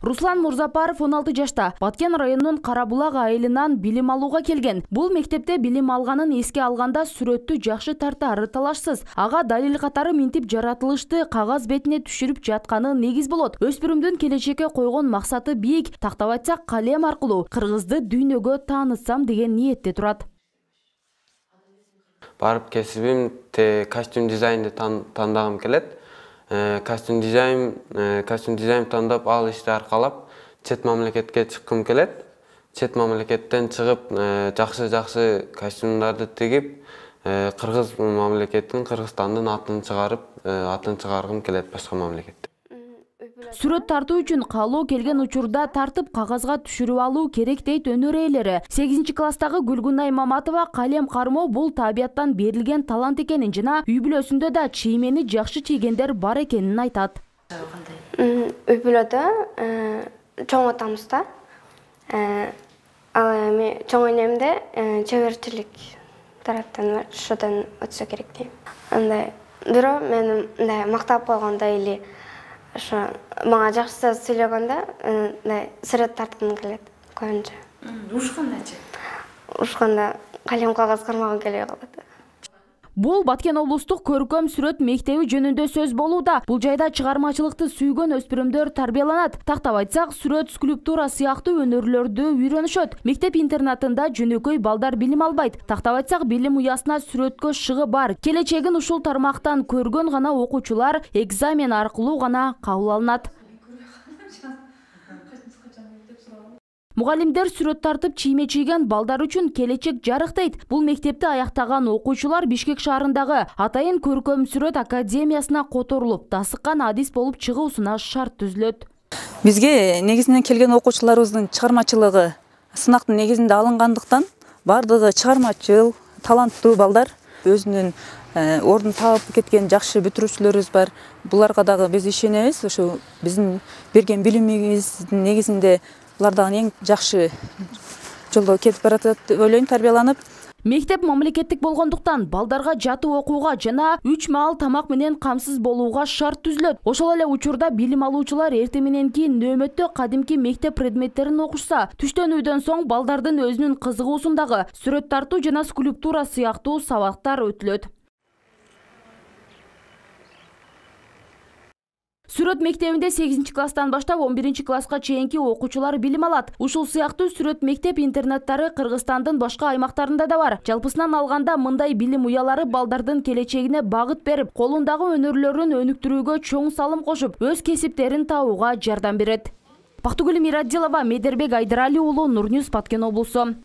Руслан Мурзапаров 16 жашта Баткен районунун Карабулак айылынан билим алууга келген. Бул мектепте билим алганын эске алганда сүрөттү жакшы тартаары талашсыз. Ага далил катары минтип жаратылышты кагаз бетине түшүрүп жатканы негиз болот. Өспүрүмдүн келечекке койгон максаты бийик. Тактап айтсак, калем аркылуу кыргызды дүйнөгө таанытсам деген ниетте турат. Барып кесибим костюм дизайнды тандагым келет. Костюм дизайн тандап ал ишти аркалап чет мамлекетке чыккым келет. Чет мамлекеттен чыгып жакшы костюмдарды тигип кыргыз мамлекеттин, Кыргызстандын атын чыгаргым келет башка мамлекетте. Сүрөт тартуу үчүн каалоо келген учурда тартып кагазга түшүрүп алуу керек дейт өнөр ээлери. 8 класстагы Гүлгүнай Маматова калем кармоо бул табияттан берилген талант экенин жана үй бүлөсүндө да чиймени жакшы чийгендер бар экенин айтат. Үй бүлөдө чоң атамызда ал эми чоң энемде чеберчилик тараптан бар, ошодон өтсө керек дейм. Андай бирөө мени мындай мактап койгондо или ошо мага жакшы сүйлөгөндө сүрөт тарткым келет көбүнчө. Ушкандачы? Ушканда калем кагаз кармагым келбей калат. Бул Баткен облустук көркөм сүрөт мектеби жөнүндө сөз болууда. Бул жайда чыгармачылыкты сүйгөн өспүрүмдөр тарбияланат. Тактап айтсак, сүрөт, скульптура сыяктуу өнөрлөрдү үйрөнүшөт. Мектеп-интернатында жөнөкөй балдар билим албайт. Тактап айтсак, билим уясына сүрөткө шыгы бар. Келечегин ушул тармактан көргөн гана окуучулар экзамен аркылуу гана кабыл алынат. Мугалимдер сүрөт тартып чийме чийген балдар үчүн келечек жарык дейт. Бул мектепти аяктаган окуучулар Бишкек шаарындагы Атайын көркөм сүрөт академиясына которулуп, тасыккан адис болуп чыгуусуна шарт түзүлөт. Бизге негизинен келген окуучуларыбыздын чыгармачылыгы сынактын негизинде алынгандыктан бардыгы чыгармачыл, таланттуу балдар, өзүнүн ордун таап кеткен жакшы бүтүрүүчүлөрүбүз бар. Буларга дагы биз ишенебиз. Ошо биздин берген билимибиздин негизинде булар дагы эң жакшы жолдо кетип баратат деп ойлойм, тарбияланып. Мектеп мамлекеттик болгондуктан балдарга жатып окууга жана 3 маал тамак менен камсыз болууга шарт түзүлөт. Ошол эле учурда билим алуучулар эртең менен кийин нөөмөттө кадимки мектеп предметтерин окушса, түштөн үйдөн соң балдардын өзүнүн кызыгуусундагы сүрөт тартуу жана скульптура сыяктуу сабактар өтүлөт. Сүрөт мектебинде 8 класстан баштап 11 класска чейинки окуучулар билим алат. Ушул сыяктуу сүрөт мектеп интернаттары Кыргызстандын башка аймактарында да бар. Жалпысынан алганда мындай билим уялары балдардын келечегине багыт берип, колундагы өнөрлөрүн өнүктүрүүгө чоң салым кошуп, өз кесиптерин табууга жардам берет. Бактыгүл Мирадилова, Медербек Айдарали уулу, Нурньюз, Баткен облусу.